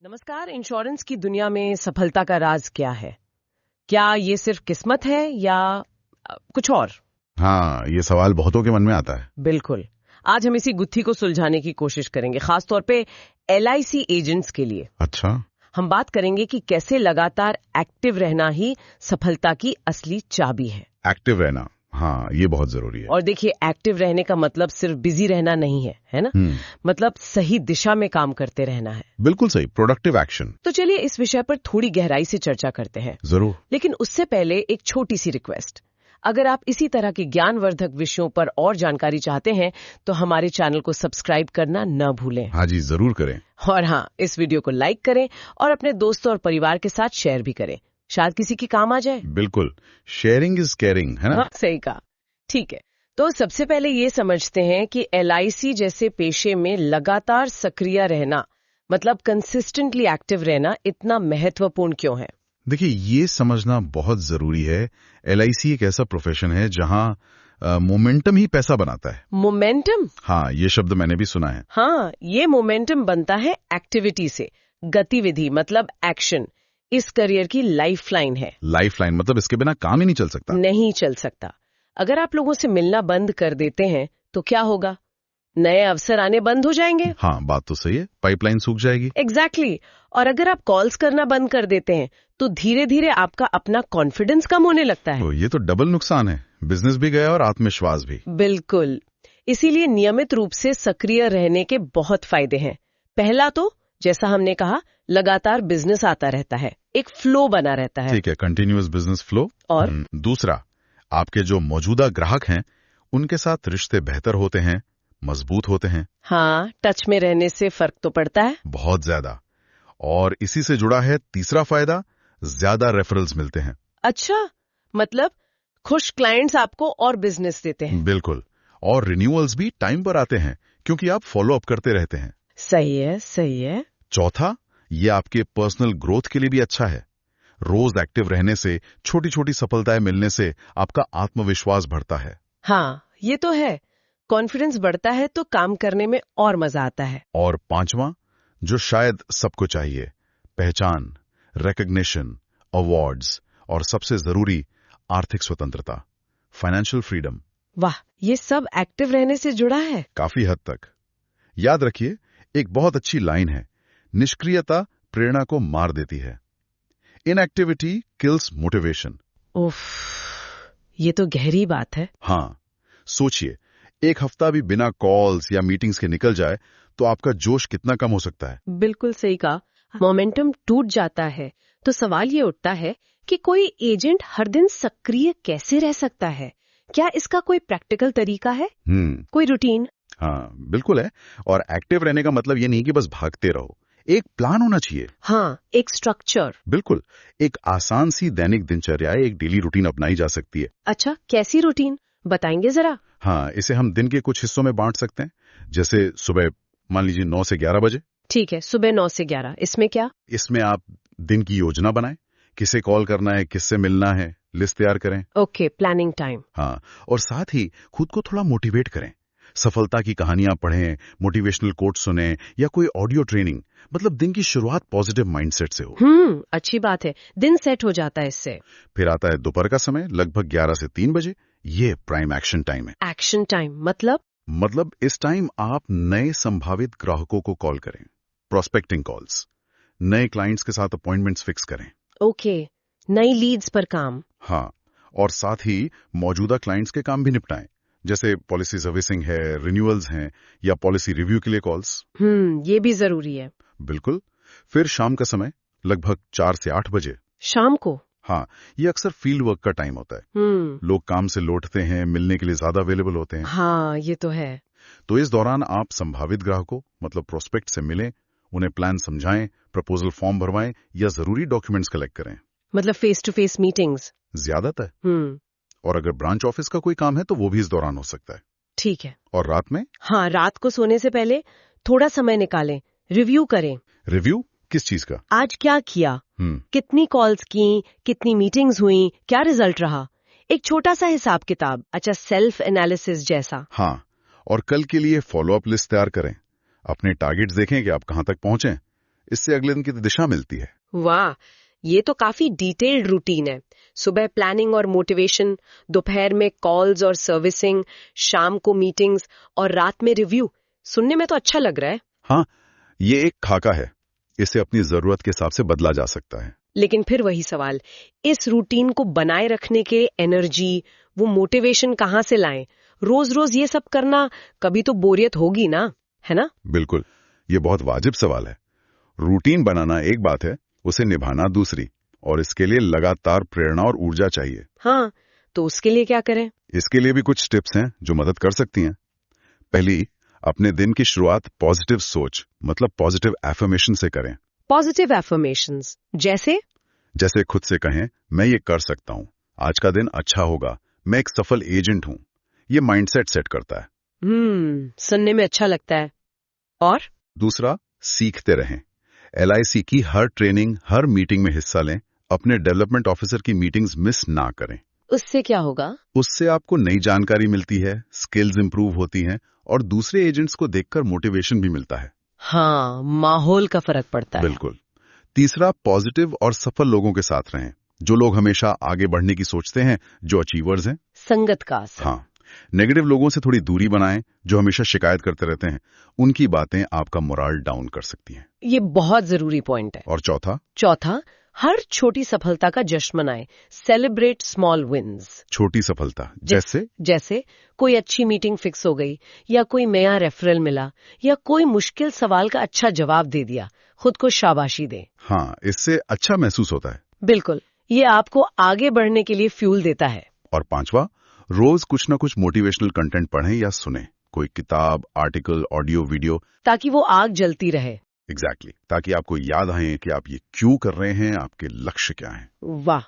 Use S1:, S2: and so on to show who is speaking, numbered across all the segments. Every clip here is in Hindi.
S1: नमस्कार। इंश्योरेंस की दुनिया में सफलता का राज क्या है? क्या ये सिर्फ किस्मत है या कुछ और?
S2: हाँ, ये सवाल बहुतों के मन में आता है।
S1: बिल्कुल। आज हम इसी गुत्थी को सुलझाने की कोशिश करेंगे, खासतौर पे LIC एजेंट्स के लिए।
S2: अच्छा।
S1: हम बात करेंगे कि कैसे लगातार एक्टिव रहना ही सफलता की असली चाबी है।
S2: एक्टिव रहना, हाँ, ये बहुत जरूरी है।
S1: और देखिए, एक्टिव रहने का मतलब सिर्फ बिजी रहना नहीं है, है ना? मतलब सही दिशा में काम करते रहना है।
S2: बिल्कुल सही, प्रोडक्टिव एक्शन।
S1: तो चलिए इस विषय पर थोड़ी गहराई से चर्चा करते हैं।
S2: जरूर।
S1: लेकिन उससे पहले एक छोटी सी रिक्वेस्ट। अगर आप इसी तरह के ज्ञानवर्धक विषयों पर और जानकारी चाहते हैं तो हमारे चैनल को सब्सक्राइब करना न भूलें।
S2: हाँ जी, जरूर करें।
S1: और हाँ, इस वीडियो को लाइक करें और अपने दोस्तों और परिवार के साथ शेयर भी करें, शायद किसी की काम आ जाए।
S2: बिल्कुल, शेयरिंग इज केयरिंग, है ना?
S1: हाँ, सही कहा। ठीक है, तो सबसे पहले ये समझते हैं कि LIC जैसे पेशे में लगातार सक्रिय रहना, मतलब कंसिस्टेंटली एक्टिव रहना, इतना महत्वपूर्ण क्यों है।
S2: देखिए, ये समझना बहुत जरूरी है। LIC एक ऐसा प्रोफेशन है जहाँ मोमेंटम ही पैसा बनाता है।
S1: मोमेंटम?
S2: हाँ, ये शब्द मैंने भी सुना है।
S1: हाँ, ये मोमेंटम बनता है एक्टिविटी से। गतिविधि मतलब एक्शन इस करियर की लाइफलाइन है।
S2: लाइफलाइन मतलब इसके बिना काम ही नहीं चल सकता।
S1: नहीं चल सकता। अगर आप लोगों से मिलना बंद कर देते हैं तो क्या होगा? नए अवसर आने बंद हो जाएंगे।
S2: हाँ, बात तो सही है, पाइपलाइन सूख जाएगी।
S1: एग्जैक्टली। और अगर आप कॉल्स करना बंद कर देते हैं तो धीरे धीरे आपका अपना कॉन्फिडेंस कम होने लगता है।
S2: तो ये तो डबल नुकसान है, बिजनेस भी गया और आत्मविश्वास भी।
S1: बिल्कुल। इसीलिए नियमित रूप से सक्रिय रहने के बहुत फायदे हैं। पहला तो, जैसा हमने कहा, लगातार बिजनेस आता रहता है, एक फ्लो बना रहता है।
S2: ठीक है, कंटिन्यूअस बिजनेस फ्लो।
S1: और
S2: दूसरा, आपके जो मौजूदा ग्राहक हैं उनके साथ रिश्ते बेहतर होते हैं, मजबूत होते हैं।
S1: हाँ, टच में रहने से फर्क तो पड़ता है।
S2: बहुत ज्यादा। और इसी से जुड़ा है तीसरा फायदा, ज्यादा रेफरल्स मिलते हैं।
S1: अच्छा, मतलब खुश क्लाइंट्स आपको और बिजनेस देते हैं।
S2: बिल्कुल। और रिन्यूअल्स भी टाइम पर आते हैं क्योंकि आप फॉलो अप करते रहते हैं।
S1: सही है, सही है।
S2: चौथा, ये आपके पर्सनल ग्रोथ के लिए भी अच्छा है। रोज एक्टिव रहने से, छोटी छोटी सफलताएं मिलने से आपका आत्मविश्वास बढ़ता है।
S1: हाँ, ये तो है। कॉन्फिडेंस बढ़ता है तो काम करने में और मजा आता है।
S2: और पांचवा, जो शायद सबको चाहिए, पहचान, रिकॉग्निशन, अवार्ड्स और सबसे जरूरी, आर्थिक स्वतंत्रता, फाइनेंशियल फ्रीडम।
S1: वाह, ये सब एक्टिव रहने से जुड़ा है।
S2: काफी हद तक। याद रखिए, एक बहुत अच्छी लाइन है, निष्क्रियता प्रेरणा को मार देती है। Inactivity kills motivation.
S1: उफ, ये तो गहरी बात है।
S2: हाँ, सोचिए, एक हफ्ता भी बिना कॉल्स या मीटिंग्स के निकल जाए तो आपका जोश कितना कम हो सकता है।
S1: बिल्कुल सही कहा। मोमेंटम टूट जाता है तो सवाल ये उठता है कि कोई एजेंट हर दिन सक्रिय कैसे रह सकता है? क्या इसका कोई प्रैक्टिकल तरीका है? कोई रूटीन?
S2: हाँ, बिल्कुल है। और एक्टिव रहने का मतलब ये नहीं कि बस भागते रहो, एक प्लान होना चाहिए।
S1: हाँ, एक स्ट्रक्चर।
S2: बिल्कुल। एक आसान सी दैनिक दिनचर्या, एक डेली रूटीन अपनाई जा सकती है।
S1: अच्छा, कैसी रूटीन बताएंगे जरा?
S2: हाँ, इसे हम दिन के कुछ हिस्सों में बांट सकते हैं। जैसे सुबह मान लीजिए 9 से 11 बजे।
S1: ठीक है, सुबह 9 से 11। इसमें क्या?
S2: इसमें आप दिन की योजना बनाएं, किसे कॉल करना है, किससे मिलना है, लिस्ट तैयार करें।
S1: Okay, planning time.
S2: हाँ, और साथ ही खुद को थोड़ा मोटिवेट करें। सफलता की कहानियां पढ़ें, मोटिवेशनल कोट सुनें या कोई ऑडियो ट्रेनिंग। मतलब दिन की शुरुआत पॉजिटिव माइंडसेट से हो।
S1: अच्छी बात है, दिन सेट हो जाता है इससे।
S2: फिर आता है दोपहर का समय, लगभग 11 से 3 बजे। ये प्राइम एक्शन टाइम है।
S1: एक्शन टाइम मतलब
S2: इस टाइम आप नए संभावित ग्राहकों को कॉल करें, प्रोस्पेक्टिंग कॉल्स, नए क्लाइंट्स के साथ अपॉइंटमेंट्स फिक्स करें।
S1: ओके, नई लीड्स पर काम।
S2: हाँ, और साथ ही मौजूदा क्लाइंट्स के काम भी निपटाएं, जैसे पॉलिसी सर्विसिंग है, रिन्यूअल्स हैं या पॉलिसी रिव्यू के लिए कॉल्स।
S1: ये भी जरूरी है।
S2: बिल्कुल। फिर शाम का समय, लगभग 4 से 8 बजे।
S1: शाम को?
S2: हाँ, ये अक्सर फील्ड वर्क का टाइम होता है। लोग काम से लौटते हैं, मिलने के लिए ज्यादा अवेलेबल होते हैं।
S1: हाँ, ये तो है।
S2: तो इस दौरान आप संभावित ग्राहकों मतलब प्रोस्पेक्ट से मिलें, उन्हें प्लान समझाएं, प्रपोजल फॉर्म भरवाएं या जरूरी डॉक्यूमेंट्स कलेक्ट करें।
S1: मतलब फेस टू फेस मीटिंग्स
S2: ज्यादातर। और अगर ब्रांच ऑफिस का कोई काम है तो वो भी इस दौरान हो सकता है।
S1: ठीक है।
S2: और रात में?
S1: हाँ, रात को सोने से पहले थोड़ा समय निकालें, रिव्यू करें।
S2: रिव्यू किस चीज का?
S1: आज क्या किया, कितनी कॉल्स की, कितनी मीटिंग्स हुई, क्या रिजल्ट रहा। एक छोटा सा हिसाब किताब। अच्छा, सेल्फ एनालिसिस जैसा।
S2: हाँ, और कल के लिए फॉलो अप लिस्ट तैयार करें। अपने टारगेट्स देखें कि आप कहां तक पहुंचे। इससे अगले दिन की दिशा मिलती है।
S1: वाह, ये तो काफी डिटेल्ड रूटीन है। सुबह प्लानिंग और मोटिवेशन, दोपहर में कॉल्स और सर्विसिंग, शाम को मीटिंग्स और रात में रिव्यू। सुनने में तो अच्छा लग रहा है।
S2: हाँ, ये एक खाका है, इसे अपनी जरूरत के हिसाब से बदला जा सकता है।
S1: लेकिन फिर वही सवाल, इस रूटीन को बनाए रखने के एनर्जी, वो मोटिवेशन कहाँ से लाएं? रोज रोज ये सब करना, कभी तो बोरियत होगी ना, है ना?
S2: बिल्कुल, ये बहुत वाजिब सवाल है। रूटीन बनाना एक बात है, उसे निभाना दूसरी, और इसके लिए लगातार प्रेरणा और ऊर्जा चाहिए।
S1: हाँ, तो उसके लिए क्या करें?
S2: इसके लिए भी कुछ टिप्स हैं जो मदद कर सकती हैं। पहली, अपने दिन की शुरुआत पॉजिटिव सोच मतलब पॉजिटिव एफर्मेशन से करें।
S1: पॉजिटिव एफर्मेशंस जैसे?
S2: जैसे खुद से कहें, मैं ये कर सकता हूँ, आज का दिन अच्छा होगा, मैं एक सफल एजेंट हूँ। ये माइंडसेट सेट करता है।
S1: सुनने में अच्छा लगता है। और
S2: दूसरा, सीखते रहें। LIC की हर ट्रेनिंग, हर मीटिंग में हिस्सा लें। अपने डेवलपमेंट ऑफिसर की मीटिंग्स मिस ना करें।
S1: उससे क्या होगा?
S2: उससे आपको नई जानकारी मिलती है, स्किल्स इंप्रूव होती हैं और दूसरे एजेंट्स को देखकर मोटिवेशन भी मिलता है।
S1: हाँ, माहौल का फर्क पड़ता है।
S2: बिल्कुल। तीसरा, पॉजिटिव और सफल लोगों के साथ रहें, जो लोग हमेशा आगे बढ़ने की सोचते हैं, जो अचीवर्स हैं।
S1: संगत का असर।
S2: हाँ, नेगेटिव लोगों से थोड़ी दूरी बनाएं, जो हमेशा शिकायत करते रहते हैं। उनकी बातें आपका मोराल डाउन कर सकती हैं।
S1: ये बहुत जरूरी पॉइंट है।
S2: और
S1: चौथा, हर छोटी सफलता का जश्न मनाएं। Celebrate small wins.
S2: छोटी सफलता
S1: जैसे कोई अच्छी मीटिंग फिक्स हो गई, या कोई नया रेफरल मिला, या कोई मुश्किल सवाल का अच्छा जवाब दे दिया, खुद को शाबाशी दें।
S2: हाँ, इससे अच्छा महसूस होता है।
S1: बिल्कुल, ये आपको आगे बढ़ने के लिए फ्यूल देता है।
S2: और पांचवा, रोज कुछ न कुछ मोटिवेशनल कंटेंट पढ़ें या सुनें, कोई किताब, आर्टिकल, ऑडियो, वीडियो,
S1: ताकि वो आग जलती रहे।
S2: एग्जैक्टली, ताकि आपको याद आए कि आप ये क्यों कर रहे हैं, आपके लक्ष्य क्या हैं।
S1: वाह,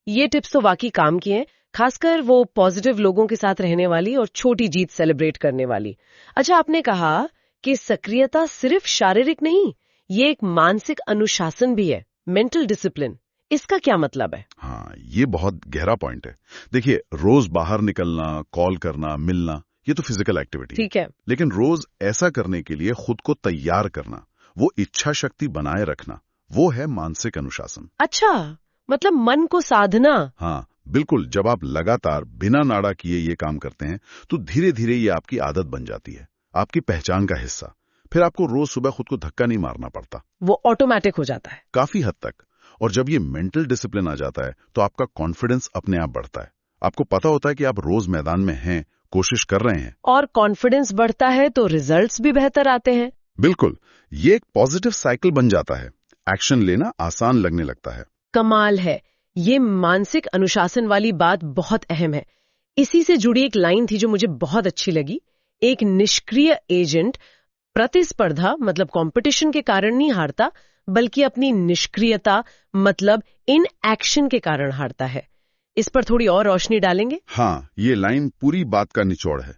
S1: ये टिप्स तो वाकई काम की हैं, खासकर वो पॉजिटिव लोगों के साथ रहने वाली और छोटी जीत सेलिब्रेट करने वाली। अच्छा, आपने कहा कि सक्रियता सिर्फ शारीरिक नहीं, ये एक मानसिक अनुशासन भी है, मेंटल डिसिप्लिन। इसका क्या मतलब है?
S2: हाँ, ये बहुत गहरा पॉइंट है। देखिए, रोज बाहर निकलना, कॉल करना, मिलना, ये तो फिजिकल एक्टिविटी
S1: ठीक है,
S2: लेकिन रोज ऐसा करने के लिए खुद को तैयार करना, वो इच्छा शक्ति बनाए रखना, वो है मानसिक अनुशासन।
S1: अच्छा, मतलब मन को साधना।
S2: हाँ, बिल्कुल। जब आप लगातार बिना नाड़ा किए ये काम करते हैं, तो धीरे धीरे ये आपकी आदत बन जाती है, आपकी पहचान का हिस्सा। फिर आपको रोज सुबह खुद को धक्का नहीं मारना पड़ता,
S1: वो ऑटोमेटिक हो जाता है।
S2: काफी हद तक। और जब ये मेंटल डिसिप्लिन आ जाता है, तो आपका कॉन्फिडेंस अपने आप बढ़ता है। आपको पता होता है कि आप रोज मैदान में हैं, कोशिश कर रहे हैं।
S1: और कॉन्फिडेंस बढ़ता है तो रिजल्ट्स भी बेहतर आते हैं।
S2: बिल्कुल, ये एक पॉजिटिव साइकिल बन जाता है। एक्शन लेना आसान लगने लगता है।
S1: कमाल है, ये मानसिक अनुशासन वाली बात बहुत अहम है। इसी से जुड़ी एक लाइन थी जो मुझे बहुत अच्छी लगी। एक निष्क्रिय एजेंट प्रतिस्पर्धा मतलब कंपटीशन के कारण नहीं हारता, बल्कि अपनी निष्क्रियता मतलब इन एक्शन के कारण हारता है। इस पर थोड़ी और रोशनी डालेंगे?
S2: हाँ, ये लाइन पूरी बात का निचोड़ है।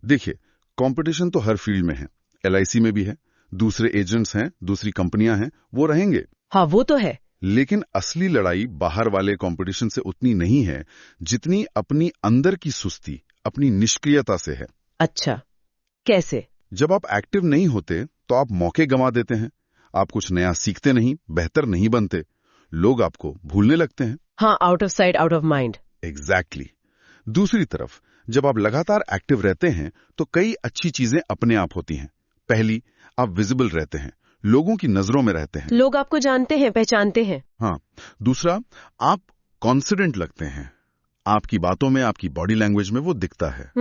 S2: देखिए, कंपटीशन तो हर फील्ड में है, LIC में भी है, दूसरे एजेंट्स हैं, दूसरी कंपनियां हैं, वो रहेंगे।
S1: हाँ, वो तो है।
S2: लेकिन असली लड़ाई बाहर वाले कंपटीशन से उतनी नहीं है जितनी अपनी अंदर की सुस्ती, अपनी निष्क्रियता से है।
S1: अच्छा, कैसे?
S2: जब आप एक्टिव नहीं होते तो आप मौके गंवा देते हैं, आप कुछ नया सीखते नहीं, बेहतर नहीं बनते, लोग आपको भूलने लगते हैं।
S1: हाँ, out of sight out of mind.
S2: Exactly. दूसरी तरफ, जब आप लगातार एक्टिव रहते हैं तो कई अच्छी चीजें अपने आप होती हैं। पहली, आप विजिबल रहते हैं, लोगों की नजरों में रहते हैं,
S1: लोग आपको जानते हैं, पहचानते हैं।
S2: हाँ। दूसरा, आप कॉन्फिडेंट लगते हैं, आपकी बातों में, आपकी बॉडी लैंग्वेज में वो दिखता है।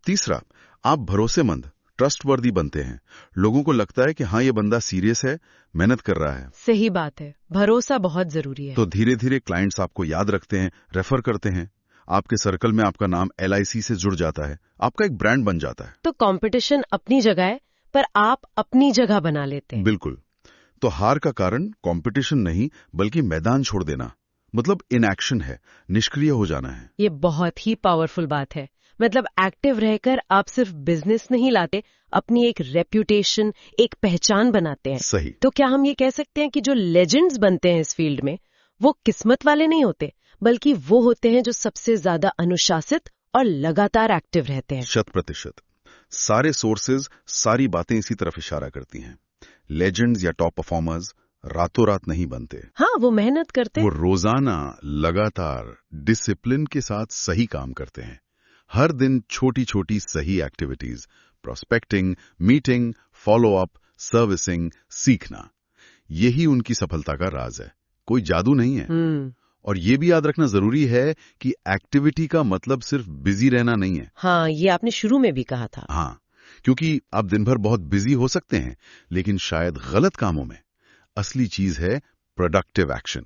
S2: तीसरा, आप भरोसेमंद, ट्रस्टवर्दी बनते हैं, लोगों को लगता है कि हाँ, ये बंदा सीरियस है, मेहनत कर रहा है।
S1: सही बात है, भरोसा बहुत जरूरी है।
S2: तो धीरे धीरे क्लाइंट्स आपको याद रखते हैं, रेफर करते हैं, आपके सर्कल में आपका नाम LIC से जुड़ जाता है, आपका एक ब्रांड बन जाता है।
S1: तो कंपटीशन अपनी जगह है, पर आप अपनी जगह बना लेते हैं।
S2: बिल्कुल। तो हार का कारण कंपटीशन नहीं, बल्कि मैदान छोड़ देना, मतलब इनएक्शन है, निष्क्रिय हो जाना है।
S1: ये बहुत ही पावरफुल बात है। मतलब एक्टिव रहकर आप सिर्फ बिजनेस नहीं लाते, अपनी एक रेप्यूटेशन, एक पहचान बनाते हैं।
S2: सही।
S1: तो क्या हम ये कह सकते हैं कि जो लेजेंड्स बनते हैं इस फील्ड में, वो किस्मत वाले नहीं होते, बल्कि वो होते हैं जो सबसे ज्यादा अनुशासित और लगातार एक्टिव रहते हैं।
S2: 100%। सारे सोर्सेज, सारी बातें इसी तरफ इशारा करती हैं। लेजेंड्स या टॉप परफॉर्मर्स रातों रात नहीं बनते।
S1: हाँ, वो मेहनत करते,
S2: वो रोजाना लगातार डिसिप्लिन के साथ सही काम करते हैं। हर दिन छोटी छोटी सही activities, prospecting, meeting, follow up, servicing, सीखना, यही उनकी सफलता का राज है। कोई जादू नहीं है। और ये भी याद रखना जरूरी है कि एक्टिविटी का मतलब सिर्फ बिजी रहना नहीं है।
S1: हाँ, ये आपने शुरू में भी कहा था।
S2: हाँ, क्योंकि आप दिन भर बहुत बिजी हो सकते हैं, लेकिन शायद गलत कामों में। असली चीज है प्रोडक्टिव एक्शन,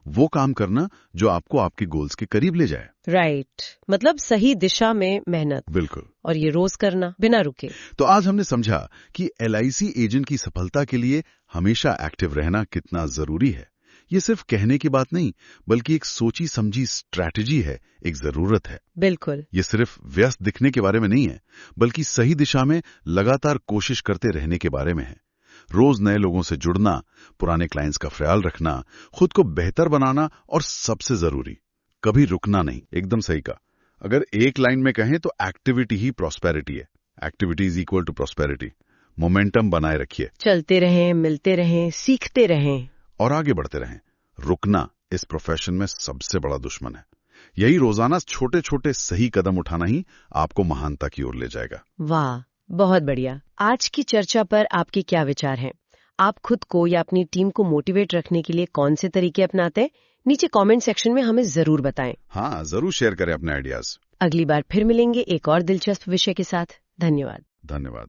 S2: वो काम करना जो आपको आपके गोल्स के करीब ले जाए।
S1: राइट, मतलब सही दिशा में मेहनत।
S2: बिल्कुल।
S1: और ये रोज करना बिना रुके।
S2: तो आज हमने समझा कि LIC एजेंट की सफलता के लिए हमेशा एक्टिव रहना कितना जरूरी है। ये सिर्फ कहने की बात नहीं, बल्कि एक सोची समझी स्ट्रैटेजी है, एक जरूरत है।
S1: बिल्कुल।
S2: ये सिर्फ व्यस्त दिखने के बारे में नहीं है, बल्कि सही दिशा में लगातार कोशिश करते रहने के बारे में है। रोज नए लोगों से जुड़ना, पुराने क्लाइंट्स का ख्याल रखना, खुद को बेहतर बनाना और सबसे जरूरी, कभी रुकना नहीं। एकदम सही कहा। अगर एक लाइन में कहें तो एक्टिविटी ही प्रॉस्पेरिटी है। Activity is equal to prosperity. Momentum बनाए रखिए,
S1: चलते रहें, मिलते रहें, सीखते रहें
S2: और आगे बढ़ते रहें। रुकना इस प्रोफेशन में सबसे बड़ा दुश्मन है। यही रोजाना छोटे छोटे सही कदम उठाना ही आपको महानता की ओर ले जाएगा।
S1: वाह, बहुत बढ़िया। आज की चर्चा पर आपके क्या विचार हैं? आप खुद को या अपनी टीम को मोटिवेट रखने के लिए कौन से तरीके अपनाते हैं? नीचे कमेंट सेक्शन में हमें जरूर बताएं।
S2: हाँ, जरूर शेयर करें अपने आइडियाज।
S1: अगली बार फिर मिलेंगे एक और दिलचस्प विषय के साथ। धन्यवाद।
S2: धन्यवाद।